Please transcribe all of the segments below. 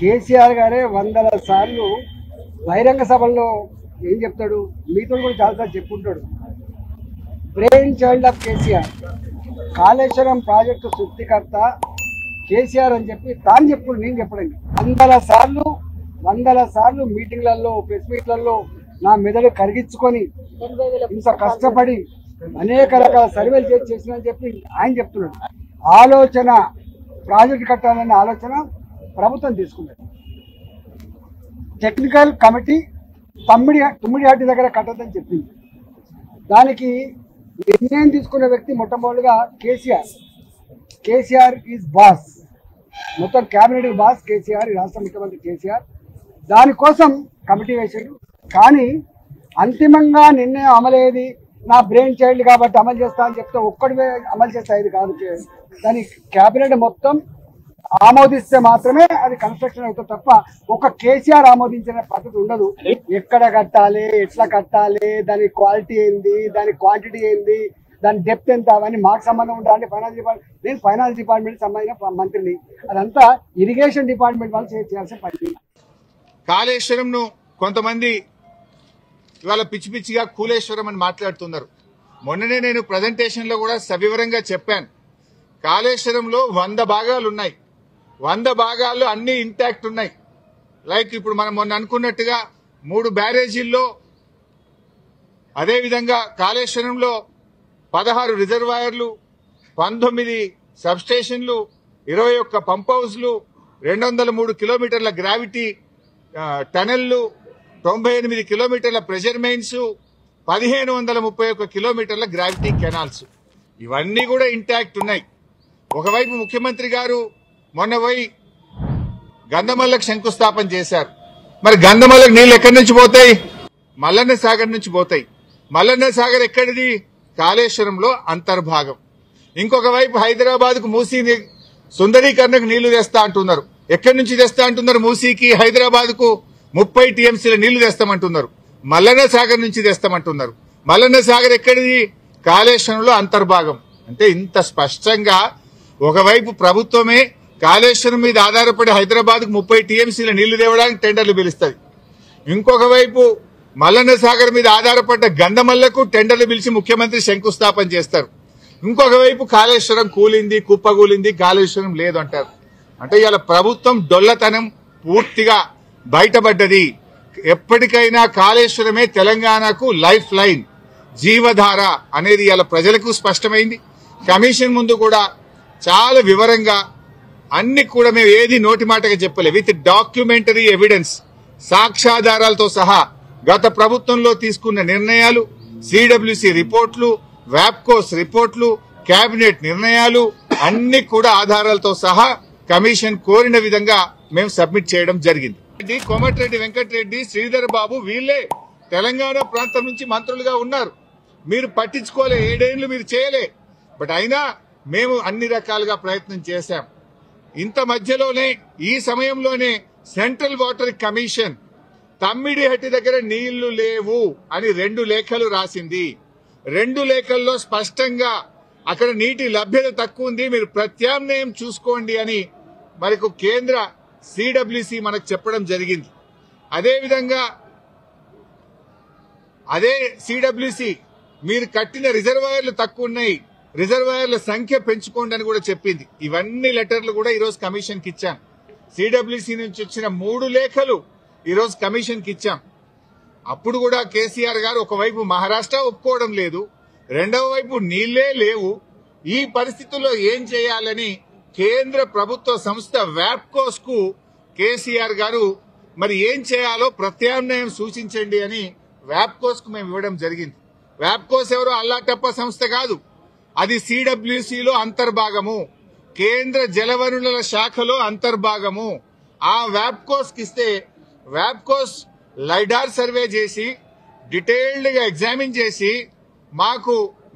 కేసీఆర్ గారే వందల సార్లు బహిరంగ సభల్లో ఏం చెప్తాడు, మీతో కూడా చాలాసార్లు చెప్పుకుంటాడు. Brain child of KCR, Kaleshwaram project సృష్టికర్త కేసీఆర్ అని చెప్పి తాను చెప్పుడు, నేను చెప్పడండి. వందల సార్లు మీటింగ్లలో, ప్రెస్ మీట్లలో నా మెదడు కరిగించుకొని ఇంత కష్టపడి అనేక రకాల సర్వేలు చేసినని చెప్పి ఆయన చెప్తున్నాడు. ఆలోచన ప్రాజెక్టు కట్టాలనే ఆలోచన ప్రభుత్వం తీసుకున్నది. టెక్నికల్ కమిటీ తుమ్మిడిహాటి దగ్గర కట్టదని చెప్పింది. దానికి నిర్ణయం తీసుకున్న వ్యక్తి మొట్టమొదటిగా కేసీఆర్ ఈజ్ బాస్, మొత్తం క్యాబినెట్ బాస్ కేసీఆర్, రాష్ట్ర ముఖ్యమంత్రి కేసీఆర్. దానికోసం కమిటీ వేసాడు. కానీ అంతిమంగా నిర్ణయం అమలయ్యేది నా బ్రెయిన్ చైల్డ్ కాబట్టి అమలు చేస్తా అని చెప్తే ఒక్కడివే అమలు చేస్తా, ఇది కాదు. దాని క్యాబినెట్ మొత్తం ఆమోదిస్తే మాత్రమే అది కన్స్ట్రక్షన్ అవుతుంది తప్ప ఒక కేసీఆర్ ఆమోదించిన పద్ధతి ఉండదు. ఎక్కడ కట్టాలి, ఎట్లా కట్టాలి, దాని క్వాలిటీ ఏంది, దాని క్వాంటిటీ ఏంది, దాని డెప్త్ ఎంత, అవన్నీ మాకు సంబంధం ఉండాలి. ఫైనాన్స్ డిపార్ట్మెంట్, నేను ఫైనాన్స్ డిపార్ట్మెంట్ సంబంధించిన మంత్రిని, అదంతా ఇరిగేషన్ డిపార్ట్మెంట్ వాళ్ళు చేయాల్సిన పని. కాళేశ్వరంను కొంతమంది ఇవాళ పిచ్చి పిచ్చిగా కూలేశ్వరం అని మాట్లాడుతున్నారు. మొన్ననే నేను ప్రజెంటేషన్ లో కూడా సవివరంగా చెప్పాను. కాళేశ్వరంలో 100 భాగాలు ఉన్నాయి. 100 భాగాలు అన్ని ఇంటాక్ట్ ఉన్నాయి. లైక్ ఇప్పుడు మనం మొన్న అనుకున్నట్టుగా 3 బ్యారేజీల్లో, అదేవిధంగా కాళేశ్వరంలో 16 రిజర్వాయర్లు, 19 సబ్స్టేషన్లు, 21 పంప్ హౌస్లు, 203 కిలోమీటర్ల గ్రావిటీ టనెళ్లు, 98 కిలోమీటర్ల ప్రెషర్ మెయిన్స్, 1531 కిలోమీటర్ల గ్రావిటీ కెనాల్స్, ఇవన్నీ కూడా ఇంటాక్ట్ ఉన్నాయి. ఒకవైపు ముఖ్యమంత్రి గారు మొన్న పోయి గంధమల్లకు శంకుస్థాపన చేశారు. మరి గంధమల్లకు నీళ్లు ఎక్కడి నుంచి పోతాయి? మల్లన్న సాగర్ నుంచి పోతాయి. మల్లన్న సాగర్ ఎక్కడిది? కాళేశ్వరంలో అంతర్భాగం. ఇంకొక వైపు హైదరాబాద్ కు మూసీ సుందరీకరణకు నీళ్లు తెస్తా అంటున్నారు. ఎక్కడి నుంచి తెస్తా అంటున్నారు? మూసీకి హైదరాబాద్ కు 30 టీఎంసీల నీళ్లు తెస్తామంటున్నారు. మల్లన్న సాగర్ నుంచి తెస్తామంటున్నారు. మల్లన్న సాగర్ ఎక్కడిది? కాళేశ్వరంలో అంతర్భాగం. అంటే ఇంత స్పష్టంగా ఒకవైపు ప్రభుత్వమే కాళేశ్వరం మీద ఆధారపడి హైదరాబాద్ కు 30 టీఎంసీల నీళ్లు తేవడానికి టెండర్లు పిలుస్తుంది. ఇంకొక వైపు మల్లన్న సాగర్ మీద ఆధారపడ్డ గంధమల్లకు టెండర్లు పిలిచి ముఖ్యమంత్రి శంకుస్థాపన చేస్తారు. ఇంకొక వైపు కాళేశ్వరం కూలింది, కుప్పగూలింది, కాళేశ్వరం లేదు అంటారు. అంటే ఇవాళ ప్రభుత్వం డొల్లతనం పూర్తిగా బయటపడ్డది. ఎప్పటికైనా కాళేశ్వరమే తెలంగాణకు లైఫ్ లైన్, జీవధార అనేది ఇవాళ ప్రజలకు స్పష్టమైంది. కమిషన్ ముందు కూడా చాలా వివరంగా అన్ని కూడా మేము ఏది నోటి మాటగా చెప్పలే, విత్ డాక్యుమెంటరీ ఎవిడెన్స్, సాక్ష్యాధారాలతో సహా గత ప్రభుత్వంలో తీసుకున్న నిర్ణయాలు, సిడబ్ల్యూసి రిపోర్ట్లు, వ్యాప్కోస్ రిపోర్ట్లు, కేబినెట్ నిర్ణయాలు అన్ని కూడా ఆధారాలతో సహా కమిషన్ కోరిన విధంగా మేము సబ్మిట్ చేయడం జరిగింది. కోమటిరెడ్డి వెంకటరెడ్డి, శ్రీధర్ బాబు వీళ్లే తెలంగాణ ప్రాంతం నుంచి మంత్రులుగా ఉన్నారు. మీరు పట్టించుకోలే, 7 ఏళ్లు మీరు చేయలే. బట్ అయినా మేము అన్ని రకాలుగా ప్రయత్నం చేశాం. ఇంత మధ్యలోనే, ఈ సమయంలోనే సెంట్రల్ వాటర్ కమిషన్ తమ్మిడిహట్టి దగ్గర నీళ్లు లేవు అని 2 లేఖలు రాసింది. 2 లేఖల్లో స్పష్టంగా అక్కడ నీటి లభ్యత తక్కువ ఉంది, మీరు ప్రత్యామ్నాయం చూసుకోండి అని మనకు కేంద్ర సిడబ్ల్యూసి మనకు చెప్పడం జరిగింది. అదేవిధంగా అదే సిడబ్ల్యూసి మీరు కట్టిన రిజర్వాయర్లు తక్కువ ఉన్నాయి, రిజర్వాయర్ల సంఖ్య పెంచుకోండి అని కూడా చెప్పింది. ఇవన్నీ లెటర్లు కూడా ఈరోజు కమిషన్ కి ఇచ్చాం. సిడబ్ల్యూసి నుంచి వచ్చిన 3 లేఖలు ఈరోజు కమిషన్ కి ఇచ్చాం. అప్పుడు కూడా కేసీఆర్ గారు ఒకవైపు మహారాష్ట్ర ఒప్పుకోవడం లేదు, రెండవ వైపు నీళ్లే లేవు. ఈ పరిస్థితుల్లో ఏం చేయాలని కేంద్ర ప్రభుత్వ సంస్థ వ్యాప్కోస్ కు కేసీఆర్ గారు మరి ఏం చేయాలో ప్రత్యామ్నాయం సూచించండి అని వ్యాప్కోస్ కు మేము ఇవ్వడం జరిగింది. వ్యాప్కోస్ ఎవరో అల్లాటప్ప సంస్థ కాదు, అది సిడబ్ల్యూసిలో అంతర్భాగము, కేంద్ర జలవనరుల శాఖలో అంతర్భాగము. ఆ వ్యాప్కోస్ కి ఇస్తే వ్యాప్కోస్ లైడార్ సర్వే చేసి డీటెయిల్డ్ గా ఎగ్జామిన్ చేసి మాకు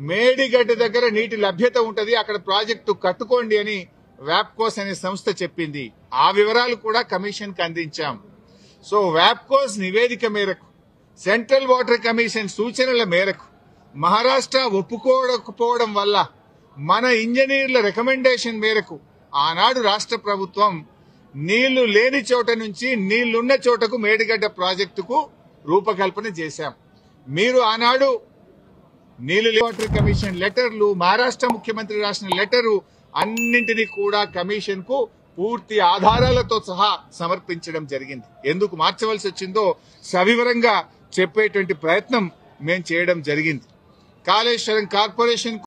మేడిగడ్డ దగ్గర నీటి లభ్యత ఉంటది, అక్కడ ప్రాజెక్టు కట్టుకోండి అని వ్యాప్కోస్ అనే సంస్థ చెప్పింది. ఆ వివరాలు కూడా కమిషన్ కి అందించాం. సో వ్యాప్కోస్ నివేదిక మేరకు, సెంట్రల్ వాటర్ కమిషన్ సూచనల మేరకు మహారాష్ట్ర ఒప్పుకోకపోవడం వల్ల మన ఇంజనీర్ల రికమెండేషన్ మేరకు ఆనాడు రాష్ట్ర ప్రభుత్వం నీళ్లు లేని చోట నుంచి నీళ్లున్న చోటకు మేడిగడ్డ ప్రాజెక్టుకు రూపకల్పన చేశాం. మీరు ఆనాడు నీళ్లు వాటర్ కమిషన్ లెటర్లు, మహారాష్ట్ర ముఖ్యమంత్రి రాసిన లెటరు అన్నింటినీ కూడా కమిషన్ కు పూర్తి ఆధారాలతో సహా సమర్పించడం జరిగింది. ఎందుకు మార్చవలసి వచ్చిందో సవివరంగా చెప్పేటువంటి ప్రయత్నం మేము చేయడం జరిగింది. కాళేశ్వరం కార్పొరేషన్